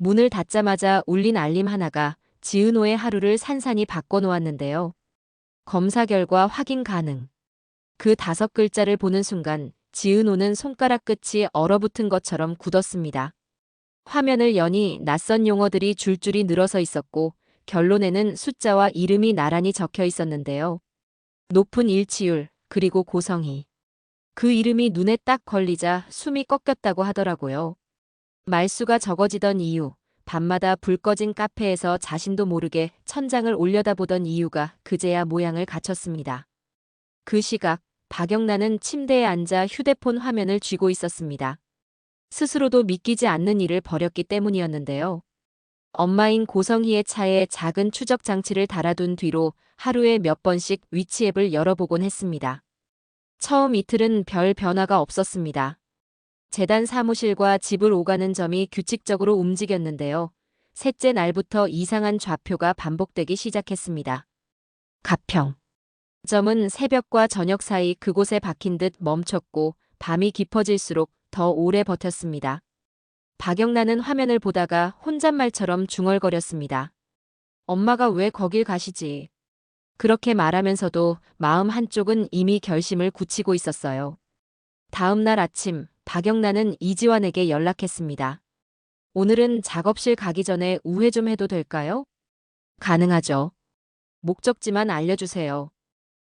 문을 닫자마자 울린 알림 하나가 지은호의 하루를 산산이 바꿔놓았는데요. 검사 결과 확인 가능. 그 5글자를 보는 순간 지은호는 손가락 끝이 얼어붙은 것처럼 굳었습니다. 화면을 여니 낯선 용어들이 줄줄이 늘어서 있었고 결론에는 숫자와 이름이 나란히 적혀 있었는데요. 높은 일치율, 그리고 고성희. 그 이름이 눈에 딱 걸리자 숨이 꺾였다고 하더라고요. 말수가 적어지던 이유, 밤마다 불 꺼진 카페에서 자신도 모르게 천장을 올려다보던 이유가 그제야 모양을 갖췄습니다. 그 시각, 박영란은 침대에 앉아 휴대폰 화면을 쥐고 있었습니다. 스스로도 믿기지 않는 일을 벌였기 때문이었는데요. 엄마인 고성희의 차에 작은 추적 장치를 달아둔 뒤로 하루에 몇 번씩 위치 앱을 열어보곤 했습니다. 처음 이틀은 별 변화가 없었습니다. 재단 사무실과 집을 오가는 점이 규칙적으로 움직였는데요. 셋째 날부터 이상한 좌표가 반복되기 시작했습니다. 가평. 점은 새벽과 저녁 사이 그곳에 박힌 듯 멈췄고 밤이 깊어질수록 더 오래 버텼습니다. 박영란은 화면을 보다가 혼잣말처럼 중얼거렸습니다. 엄마가 왜 거길 가시지? 그렇게 말하면서도 마음 한쪽은 이미 결심을 굳히고 있었어요. 다음 날 아침, 박영란은 이지환에게 연락했습니다. 오늘은 작업실 가기 전에 우회 좀 해도 될까요? 가능하죠. 목적지만 알려주세요.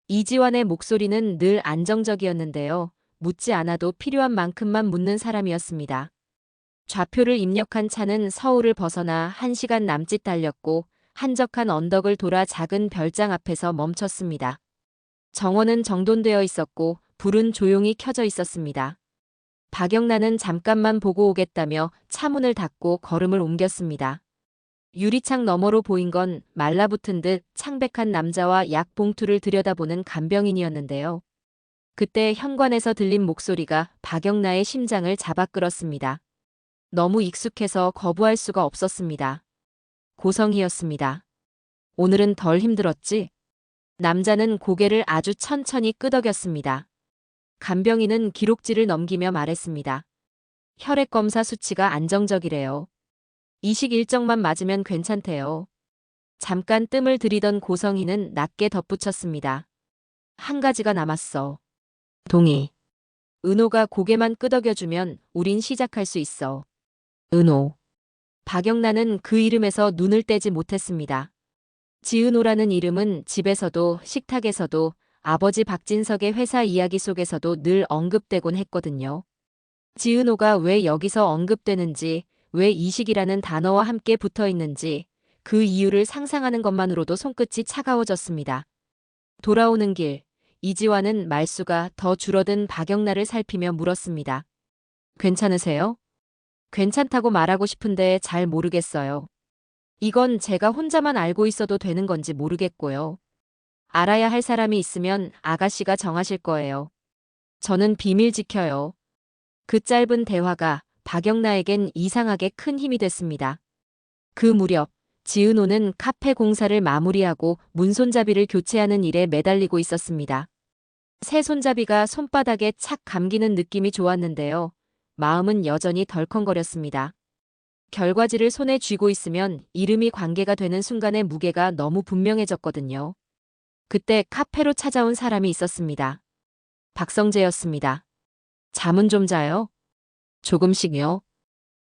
이지환의 목소리는 늘 안정적이었는데요. 묻지 않아도 필요한 만큼만 묻는 사람이었습니다. 좌표를 입력한 차는 서울을 벗어나 1시간 남짓 달렸고 한적한 언덕을 돌아 작은 별장 앞에서 멈췄습니다. 정원은 정돈되어 있었고 불은 조용히 켜져 있었습니다. 박영란은 잠깐만 보고 오겠다며 차문을 닫고 걸음을 옮겼습니다. 유리창 너머로 보인 건 말라붙은 듯 창백한 남자와 약 봉투를 들여다보는 간병인이었는데요. 그때 현관에서 들린 목소리가 박영란의 심장을 잡아 끌었습니다. 너무 익숙해서 거부할 수가 없었습니다. 고성희였습니다. 오늘은 덜 힘들었지? 남자는 고개를 아주 천천히 끄덕였습니다. 간병인은 기록지를 넘기며 말했습니다. 혈액 검사 수치가 안정적이래요. 이식 일정만 맞으면 괜찮대요. 잠깐 뜸을 들이던 고성희는 낮게 덧붙였습니다. 한 가지가 남았어. 동의. 은호가 고개만 끄덕여주면 우린 시작할 수 있어. 은호. 박영란은 그 이름에서 눈을 떼지 못했습니다. 지은호라는 이름은 집에서도 식탁에서도 아버지 박진석의 회사 이야기 속에서도 늘 언급되곤 했거든요. 지은호가 왜 여기서 언급되는지, 왜 이식이라는 단어와 함께 붙어 있는지 그 이유를 상상하는 것만으로도 손끝이 차가워졌습니다. 돌아오는 길, 이지환은 말수가 더 줄어든 박영란을 살피며 물었습니다. 괜찮으세요? 괜찮다고 말하고 싶은데 잘 모르겠어요. 이건 제가 혼자만 알고 있어도 되는 건지 모르겠고요. 알아야 할 사람이 있으면 아가씨가 정하실 거예요. 저는 비밀 지켜요. 그 짧은 대화가 박영란에겐 이상하게 큰 힘이 됐습니다. 그 무렵 지은호는 카페 공사를 마무리하고 문손잡이를 교체하는 일에 매달리고 있었습니다. 새 손잡이가 손바닥에 착 감기는 느낌이 좋았는데요. 마음은 여전히 덜컹거렸습니다. 결과지를 손에 쥐고 있으면 이름이 관계가 되는 순간의 무게가 너무 분명해졌거든요. 그때 카페로 찾아온 사람이 있었습니다. 박성재였습니다. 잠은 좀 자요? 조금씩요.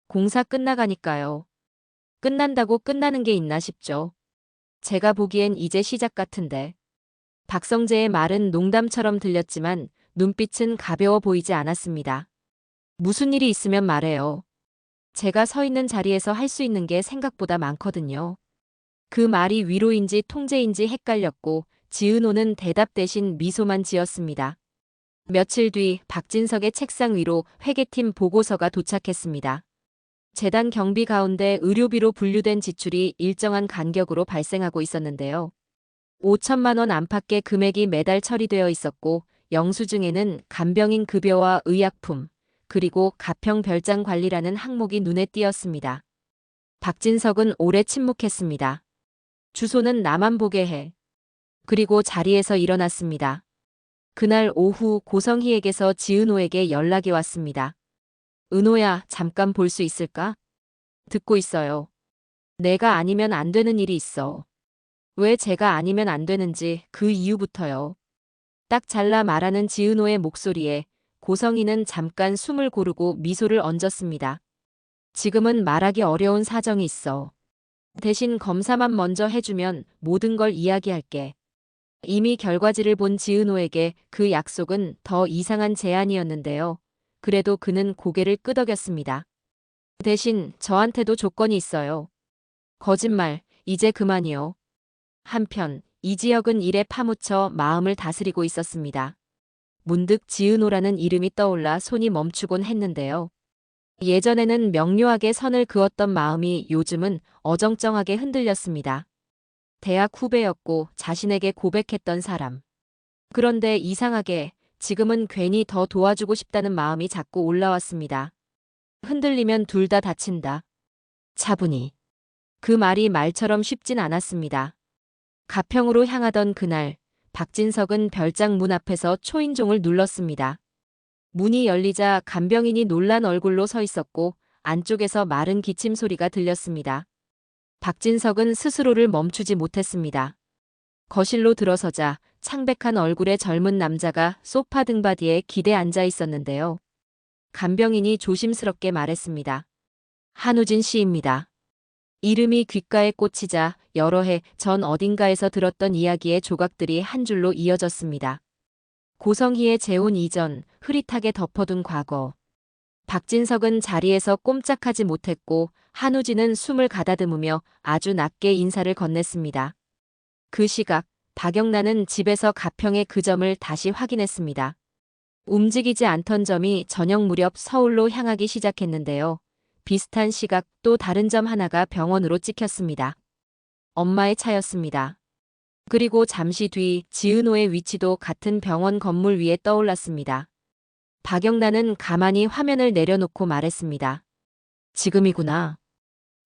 공사 끝나가니까요. 끝난다고 끝나는 게 있나 싶죠. 제가 보기엔 이제 시작 같은데. 박성재의 말은 농담처럼 들렸지만 눈빛은 가벼워 보이지 않았습니다. 무슨 일이 있으면 말해요. 제가 서 있는 자리에서 할 수 있는 게 생각보다 많거든요. 그 말이 위로인지 통제인지 헷갈렸고 지은호는 대답 대신 미소만 지었습니다. 며칠 뒤 박진석의 책상 위로 회계팀 보고서가 도착했습니다. 재단 경비 가운데 의료비로 분류된 지출이 일정한 간격으로 발생하고 있었는데요. 5천만 원 안팎의 금액이 매달 처리되어 있었고 영수증에는 간병인 급여와 의약품, 그리고 가평 별장 관리라는 항목이 눈에 띄었습니다. 박진석은 오래 침묵했습니다. 주소는 나만 보게 해. 그리고 자리에서 일어났습니다. 그날 오후 고성희에게서 지은호에게 연락이 왔습니다. 은호야, 잠깐 볼 수 있을까? 듣고 있어요. 내가 아니면 안 되는 일이 있어. 왜 제가 아니면 안 되는지 그 이유부터요. 딱 잘라 말하는 지은호의 목소리에 고성이는 잠깐 숨을 고르고 미소를 얹었습니다. 지금은 말하기 어려운 사정이 있어. 대신 검사만 먼저 해주면 모든 걸 이야기할게. 이미 결과지를 본 지은호에게 그 약속은 더 이상한 제안이었는데요. 그래도 그는 고개를 끄덕였습니다. 대신 저한테도 조건이 있어요. 거짓말, 이제 그만이요. 한편 이지혁은 일에 파묻혀 마음을 다스리고 있었습니다. 문득 지은호라는 이름이 떠올라 손이 멈추곤 했는데요. 예전에는 명료하게 선을 그었던 마음이 요즘은 어정쩡하게 흔들렸습니다. 대학 후배였고 자신에게 고백했던 사람. 그런데 이상하게 지금은 괜히 더 도와주고 싶다는 마음이 자꾸 올라왔습니다. 흔들리면 둘 다 다친다. 차분히. 그 말이 말처럼 쉽진 않았습니다. 가평으로 향하던 그날, 박진석은 별장 문 앞에서 초인종을 눌렀습니다. 문이 열리자 간병인이 놀란 얼굴로 서 있었고 안쪽에서 마른 기침 소리가 들렸습니다. 박진석은 스스로를 멈추지 못했습니다. 거실로 들어서자 창백한 얼굴의 젊은 남자가 소파 등받이에 기대 앉아 있었는데요. 간병인이 조심스럽게 말했습니다. 한우진 씨입니다. 이름이 귓가에 꽂히자 여러 해 전 어딘가에서 들었던 이야기의 조각들이 한 줄로 이어졌습니다. 고성희의 재혼 이전, 흐릿하게 덮어둔 과거. 박진석은 자리에서 꼼짝하지 못했고 한우진은 숨을 가다듬으며 아주 낮게 인사를 건넸습니다. 그 시각 박영란은 집에서 가평의 그 점을 다시 확인했습니다. 움직이지 않던 점이 저녁 무렵 서울로 향하기 시작했는데요. 비슷한 시각 또 다른 점 하나가 병원으로 찍혔습니다. 엄마의 차였습니다. 그리고 잠시 뒤 지은호의 위치도 같은 병원 건물 위에 떠올랐습니다. 박영란은 가만히 화면을 내려놓고 말했습니다. 지금이구나.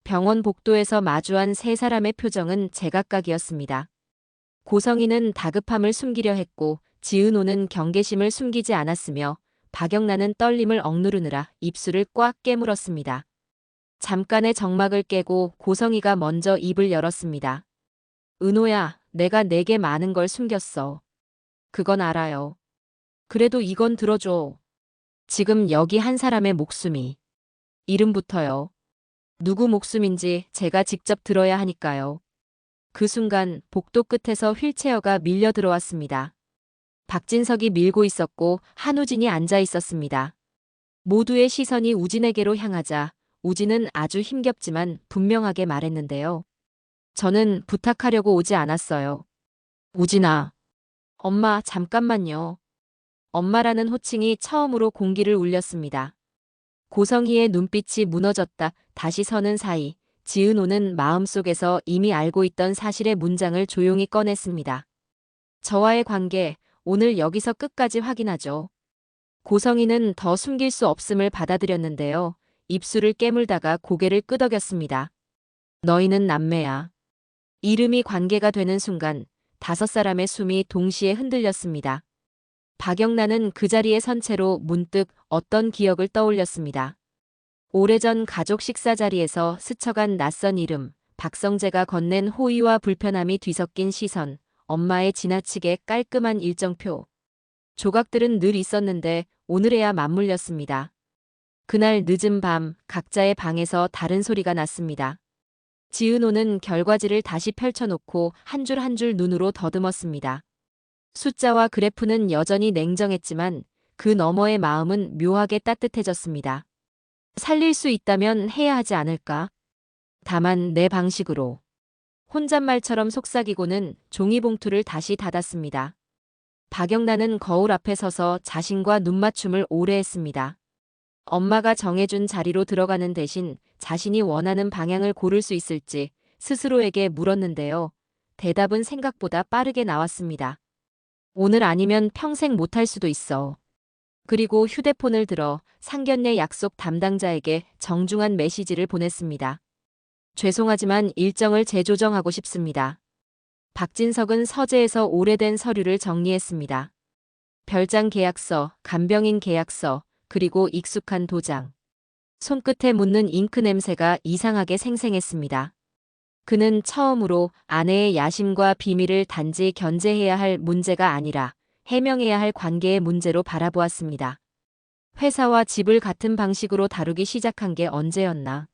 병원 복도에서 마주한 세 사람의 표정은 제각각이었습니다. 고성희는 다급함을 숨기려 했고 지은호는 경계심을 숨기지 않았으며 박영란은 떨림을 억누르느라 입술을 꽉 깨물었습니다. 잠깐의 정막을 깨고 고성희가 먼저 입을 열었습니다. 은호야, 내가 내게 많은 걸 숨겼어. 그건 알아요. 그래도 이건 들어줘. 지금 여기 한 사람의 목숨이. 이름부터요. 누구 목숨인지 제가 직접 들어야 하니까요. 그 순간 복도 끝에서 휠체어가 밀려 들어왔습니다. 박진석이 밀고 있었고 한우진이 앉아 있었습니다. 모두의 시선이 우진에게로 향하자 우진은 아주 힘겹지만 분명하게 말했는데요. 저는 부탁하려고 오지 않았어요. 우진아. 엄마, 잠깐만요. 엄마라는 호칭이 처음으로 공기를 울렸습니다. 고성희의 눈빛이 무너졌다 다시 서는 사이 지은호는 마음속에서 이미 알고 있던 사실의 문장을 조용히 꺼냈습니다. 저와의 관계, 오늘 여기서 끝까지 확인하죠. 고성희는 더 숨길 수 없음을 받아들였는데요. 입술을 깨물다가 고개를 끄덕였습니다. 너희는 남매야. 이름이 관계가 되는 순간 5사람의 숨이 동시에 흔들렸습니다. 박영란은 그 자리에 선 채로 문득 어떤 기억을 떠올렸습니다. 오래전 가족 식사 자리에서 스쳐간 낯선 이름, 박성재가 건넨 호의와 불편함이 뒤섞인 시선, 엄마의 지나치게 깔끔한 일정표. 조각들은 늘 있었는데 오늘에야 맞물렸습니다. 그날 늦은 밤 각자의 방에서 다른 소리가 났습니다. 지은호는 결과지를 다시 펼쳐놓고 한 줄 한 줄 눈으로 더듬었습니다. 숫자와 그래프는 여전히 냉정했지만 그 너머의 마음은 묘하게 따뜻해졌습니다. 살릴 수 있다면 해야 하지 않을까? 다만 내 방식으로. 혼잣말처럼 속삭이고는 종이봉투를 다시 닫았습니다. 박영란은 거울 앞에 서서 자신과 눈맞춤을 오래 했습니다. 엄마가 정해준 자리로 들어가는 대신 자신이 원하는 방향을 고를 수 있을지 스스로에게 물었는데요. 대답은 생각보다 빠르게 나왔습니다. 오늘 아니면 평생 못할 수도 있어. 그리고 휴대폰을 들어 상견례 약속 담당자에게 정중한 메시지를 보냈습니다. 죄송하지만 일정을 재조정하고 싶습니다. 박진석은 서재에서 오래된 서류를 정리했습니다. 별장 계약서, 간병인 계약서, 그리고 익숙한 도장. 손끝에 묻는 잉크 냄새가 이상하게 생생했습니다. 그는 처음으로 아내의 야심과 비밀을 단지 견제해야 할 문제가 아니라 해명해야 할 관계의 문제로 바라보았습니다. 회사와 집을 같은 방식으로 다루기 시작한 게 언제였나.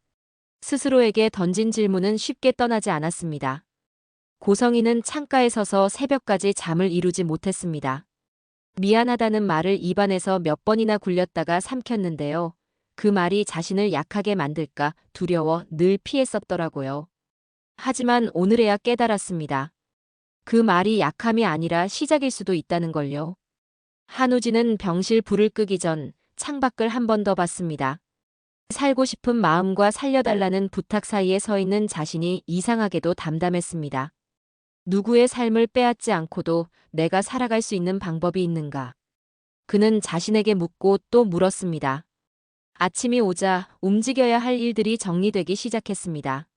스스로에게 던진 질문은 쉽게 떠나지 않았습니다. 고성이는 창가에 서서 새벽까지 잠을 이루지 못했습니다. 미안하다는 말을 입안에서 몇 번이나 굴렸다가 삼켰는데요. 그 말이 자신을 약하게 만들까 두려워 늘 피했었더라고요. 하지만 오늘에야 깨달았습니다. 그 말이 약함이 아니라 시작일 수도 있다는 걸요. 한우진은 병실 불을 끄기 전 창밖을 한 번 더 봤습니다. 살고 싶은 마음과 살려달라는 부탁 사이에 서 있는 자신이 이상하게도 담담했습니다. 누구의 삶을 빼앗지 않고도 내가 살아갈 수 있는 방법이 있는가? 그는 자신에게 묻고 또 물었습니다. 아침이 오자 움직여야 할 일들이 정리되기 시작했습니다.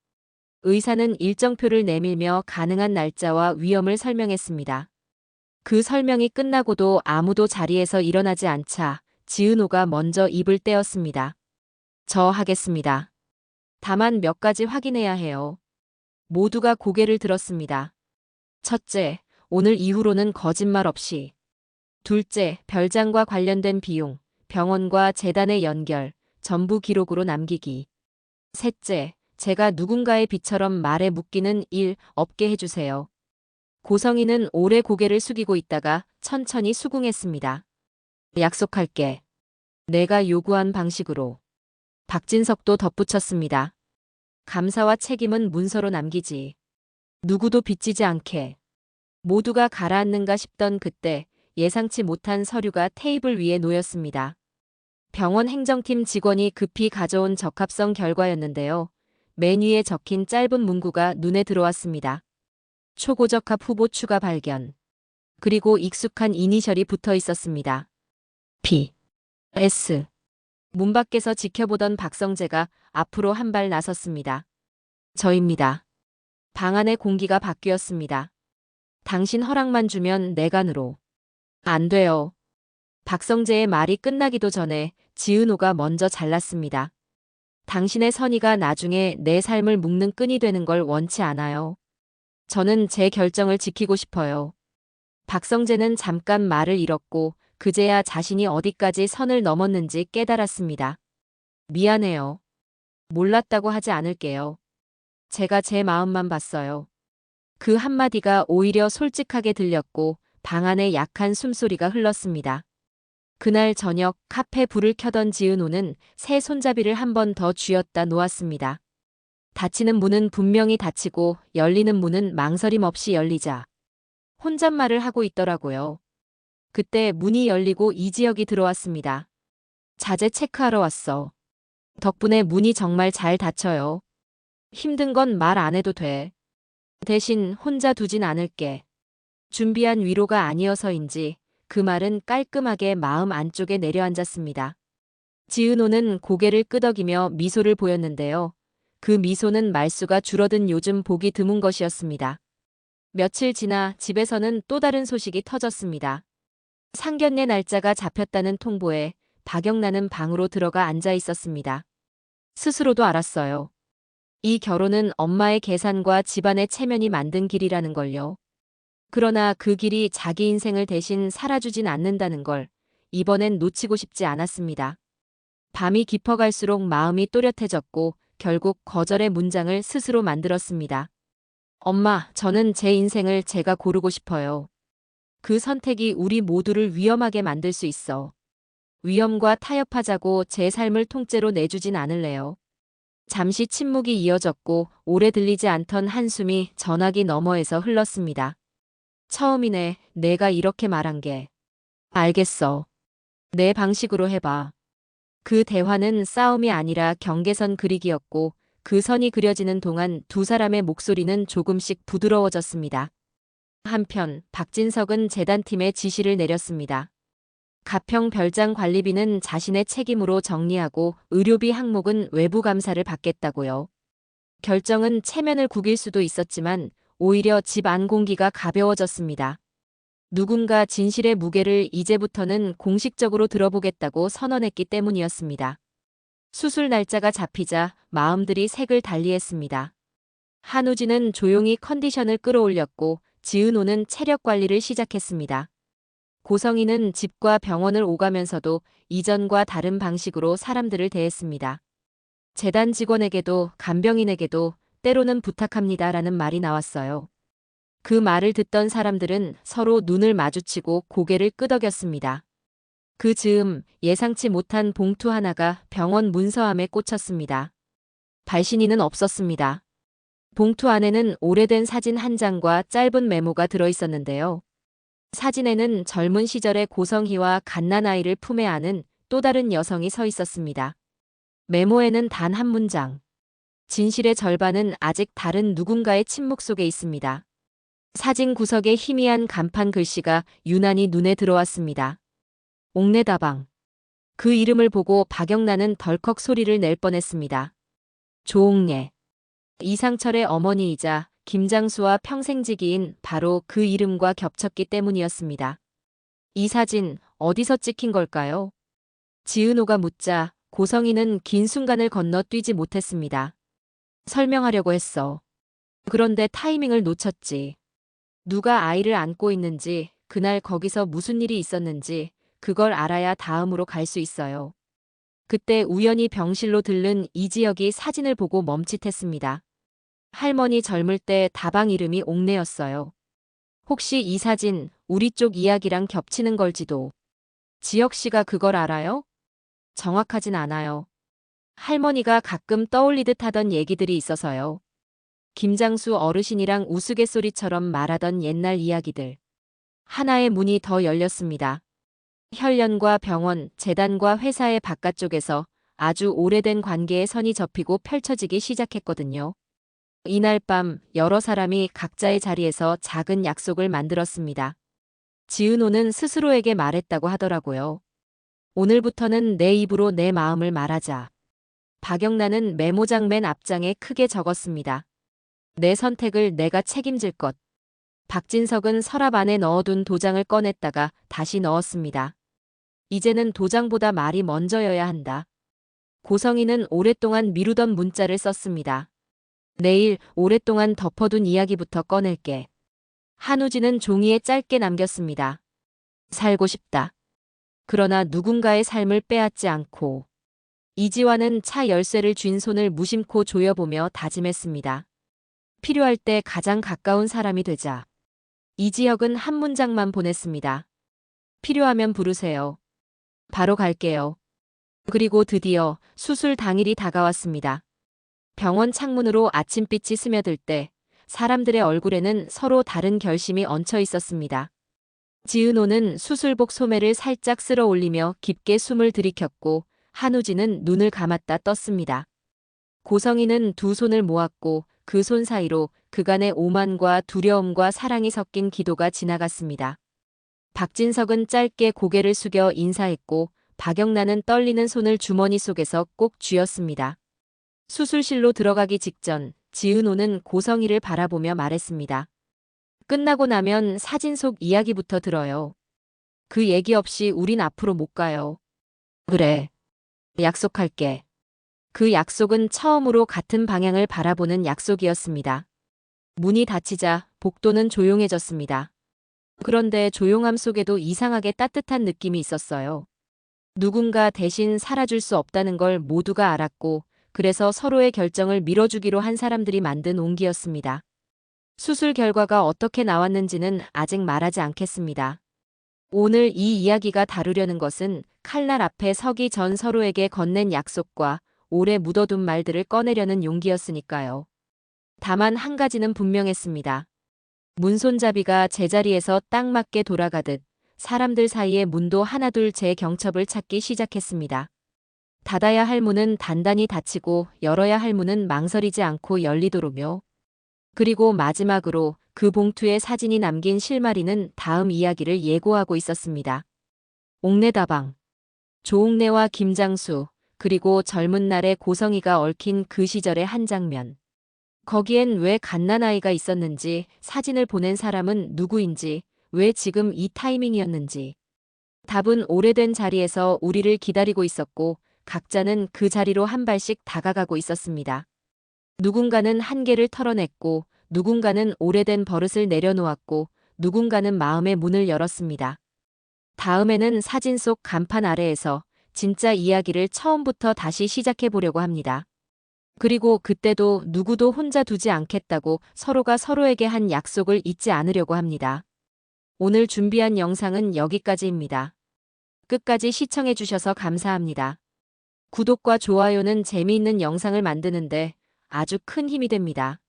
의사는 일정표를 내밀며 가능한 날짜와 위험을 설명했습니다. 그 설명이 끝나고도 아무도 자리에서 일어나지 않자 지은호가 먼저 입을 떼었습니다. 저 하겠습니다. 다만 몇 가지 확인해야 해요. 모두가 고개를 들었습니다. 첫째, 오늘 이후로는 거짓말 없이. 둘째, 별장과 관련된 비용, 병원과 재단의 연결, 전부 기록으로 남기기. 셋째, 제가 누군가의 비처럼 말에 묶이는 일 없게 해주세요. 고성이는 오래 고개를 숙이고 있다가 천천히 수긍했습니다. 약속할게. 내가 요구한 방식으로. 박진석도 덧붙였습니다. 감사와 책임은 문서로 남기지. 누구도 빚지지 않게. 모두가 가라앉는가 싶던 그때 예상치 못한 서류가 테이블 위에 놓였습니다. 병원 행정팀 직원이 급히 가져온 적합성 결과였는데요. 맨 위에 적힌 짧은 문구가 눈에 들어왔습니다. 초고적합 후보 추가 발견. 그리고 익숙한 이니셜이 붙어 있었습니다. P. S. 문 밖에서 지켜보던 박성재가 앞으로 한 발 나섰습니다. 저입니다. 방 안의 공기가 바뀌었습니다. 당신 허락만 주면 내간으로. 안 돼요. 박성재의 말이 끝나기도 전에 지은호가 먼저 잘랐습니다. 당신의 선의가 나중에 내 삶을 묶는 끈이 되는 걸 원치 않아요. 저는 제 결정을 지키고 싶어요. 박성재는 잠깐 말을 잃었고 그제야 자신이 어디까지 선을 넘었는지 깨달았습니다. 미안해요. 몰랐다고 하지 않을게요. 제가 제 마음만 봤어요. 그 한마디가 오히려 솔직하게 들렸고 방 안에 약한 숨소리가 흘렀습니다. 그날 저녁 카페 불을 켜던 지은호는 새 손잡이를 한 번 더 쥐었다 놓았습니다. 닫히는 문은 분명히 닫히고 열리는 문은 망설임 없이 열리자. 혼잣말을 하고 있더라고요. 그때 문이 열리고 이지혁이 들어왔습니다. 자재 체크하러 왔어. 덕분에 문이 정말 잘 닫혀요. 힘든 건 말 안 해도 돼. 대신 혼자 두진 않을게. 준비한 위로가 아니어서인지 그 말은 깔끔하게 마음 안쪽에 내려앉았습니다. 지은호는 고개를 끄덕이며 미소를 보였는데요. 그 미소는 말수가 줄어든 요즘 보기 드문 것이었습니다. 며칠 지나 집에서는 또 다른 소식이 터졌습니다. 상견례 날짜가 잡혔다는 통보에 박영란은 방으로 들어가 앉아 있었습니다. 스스로도 알았어요. 이 결혼은 엄마의 계산과 집안의 체면이 만든 길이라는 걸요. 그러나 그 길이 자기 인생을 대신 살아주진 않는다는 걸 이번엔 놓치고 싶지 않았습니다. 밤이 깊어갈수록 마음이 또렷해졌고 결국 거절의 문장을 스스로 만들었습니다. 엄마, 저는 제 인생을 제가 고르고 싶어요. 그 선택이 우리 모두를 위험하게 만들 수 있어. 위험과 타협하자고 제 삶을 통째로 내주진 않을래요. 잠시 침묵이 이어졌고 오래 들리지 않던 한숨이 전화기 너머에서 흘렀습니다. 처음이네, 내가 이렇게 말한 게. 알겠어. 내 방식으로 해봐. 그 대화는 싸움이 아니라 경계선 그리기였고 그 선이 그려지는 동안 두 사람의 목소리는 조금씩 부드러워졌습니다. 한편 박진석은 재단팀에 지시를 내렸습니다. 가평 별장 관리비는 자신의 책임으로 정리하고 의료비 항목은 외부 감사를 받겠다고요. 결정은 체면을 구길 수도 있었지만 오히려 집 안 공기가 가벼워졌습니다. 누군가 진실의 무게를 이제부터는 공식적으로 들어보겠다고 선언했기 때문이었습니다. 수술 날짜가 잡히자 마음들이 색을 달리했습니다. 한우진은 조용히 컨디션을 끌어올렸고 지은호는 체력 관리를 시작했습니다. 고성이는 집과 병원을 오가면서도 이전과 다른 방식으로 사람들을 대했습니다. 재단 직원에게도 간병인에게도 때로는 부탁합니다라는 말이 나왔어요. 그 말을 듣던 사람들은 서로 눈을 마주치고 고개를 끄덕였습니다. 그 즈음 예상치 못한 봉투 하나가 병원 문서함에 꽂혔습니다. 발신인은 없었습니다. 봉투 안에는 오래된 사진 한 장과 짧은 메모가 들어있었는데요. 사진에는 젊은 시절의 고성희와 갓난아이를 품에 안은 또 다른 여성이 서 있었습니다. 메모에는 단 한 문장. 진실의 절반은 아직 다른 누군가의 침묵 속에 있습니다. 사진 구석에 희미한 간판 글씨가 유난히 눈에 들어왔습니다. 옥내다방. 그 이름을 보고 박영란은 덜컥 소리를 낼 뻔했습니다. 조옥래. 이상철의 어머니이자 김장수와 평생지기인 바로 그 이름과 겹쳤기 때문이었습니다. 이 사진 어디서 찍힌 걸까요? 지은호가 묻자 고성이는 긴 순간을 건너뛰지 못했습니다. 설명하려고 했어. 그런데 타이밍을 놓쳤지. 누가 아이를 안고 있는지, 그날 거기서 무슨 일이 있었는지 그걸 알아야 다음으로 갈 수 있어요. 그때 우연히 병실로 들른 이지혁이 사진을 보고 멈칫했습니다. 할머니 젊을 때 다방 이름이 옥내였어요. 혹시 이 사진 우리 쪽 이야기랑 겹치는 걸지도. 지혁 씨가 그걸 알아요? 정확하진 않아요. 할머니가 가끔 떠올리듯 하던 얘기들이 있어서요. 김장수 어르신이랑 우스갯소리처럼 말하던 옛날 이야기들. 하나의 문이 더 열렸습니다. 혈련과 병원, 재단과 회사의 바깥쪽에서 아주 오래된 관계의 선이 접히고 펼쳐지기 시작했거든요. 이날 밤 여러 사람이 각자의 자리에서 작은 약속을 만들었습니다. 지은호는 스스로에게 말했다고 하더라고요. 오늘부터는 내 입으로 내 마음을 말하자. 박영란은 메모장 맨 앞장에 크게 적었습니다. 내 선택을 내가 책임질 것. 박진석은 서랍 안에 넣어둔 도장을 꺼냈다가 다시 넣었습니다. 이제는 도장보다 말이 먼저여야 한다. 고성이는 오랫동안 미루던 문자를 썼습니다. 내일 오랫동안 덮어둔 이야기부터 꺼낼게. 한우진은 종이에 짧게 남겼습니다. 살고 싶다. 그러나 누군가의 삶을 빼앗지 않고. 이지환은 차 열쇠를 쥔 손을 무심코 조여보며 다짐했습니다. 필요할 때 가장 가까운 사람이 되자. 이지혁은 한 문장만 보냈습니다. 필요하면 부르세요. 바로 갈게요. 그리고 드디어 수술 당일이 다가왔습니다. 병원 창문으로 아침빛이 스며들 때 사람들의 얼굴에는 서로 다른 결심이 얹혀 있었습니다. 지은호는 수술복 소매를 살짝 쓸어 올리며 깊게 숨을 들이켰고 한우진은 눈을 감았다 떴습니다. 고성이는 두 손을 모았고 그 손 사이로 그간의 오만과 두려움과 사랑이 섞인 기도가 지나갔습니다. 박진석은 짧게 고개를 숙여 인사했고 박영란은 떨리는 손을 주머니 속에서 꼭 쥐었습니다. 수술실로 들어가기 직전 지은호는 고성이를 바라보며 말했습니다. 끝나고 나면 사진 속 이야기부터 들어요. 그 얘기 없이 우린 앞으로 못 가요. 그래. 약속할게. 그 약속은 처음으로 같은 방향을 바라보는 약속이었습니다. 문이 닫히자 복도는 조용해졌습니다. 그런데 조용함 속에도 이상하게 따뜻한 느낌이 있었어요. 누군가 대신 살아줄 수 없다는 걸 모두가 알았고 그래서 서로의 결정을 밀어주기로 한 사람들이 만든 온기였습니다. 수술 결과가 어떻게 나왔는지는 아직 말하지 않겠습니다. 오늘 이 이야기가 다루려는 것은 칼날 앞에 서기 전 서로에게 건넨 약속과 오래 묻어둔 말들을 꺼내려는 용기였으니까요. 다만 한 가지는 분명했습니다. 문손잡이가 제자리에서 딱 맞게 돌아가듯 사람들 사이의 문도 하나둘 제 경첩을 찾기 시작했습니다. 닫아야 할 문은 단단히 닫히고 열어야 할 문은 망설이지 않고 열리도록요. 그리고 마지막으로 그 봉투에 사진이 남긴 실마리는 다음 이야기를 예고하고 있었습니다. 옥내다방. 조옥래와 김장수, 그리고 젊은 날의 고성이가 얽힌 그 시절의 한 장면. 거기엔 왜 갓난아이가 있었는지, 사진을 보낸 사람은 누구인지, 왜 지금 이 타이밍이었는지. 답은 오래된 자리에서 우리를 기다리고 있었고, 각자는 그 자리로 한 발씩 다가가고 있었습니다. 누군가는 한계를 털어냈고, 누군가는 오래된 버릇을 내려놓았고, 누군가는 마음의 문을 열었습니다. 다음에는 사진 속 간판 아래에서 진짜 이야기를 처음부터 다시 시작해 보려고 합니다. 그리고 그때도 누구도 혼자 두지 않겠다고 서로가 서로에게 한 약속을 잊지 않으려고 합니다. 오늘 준비한 영상은 여기까지입니다. 끝까지 시청해 주셔서 감사합니다. 구독과 좋아요는 재미있는 영상을 만드는데 아주 큰 힘이 됩니다.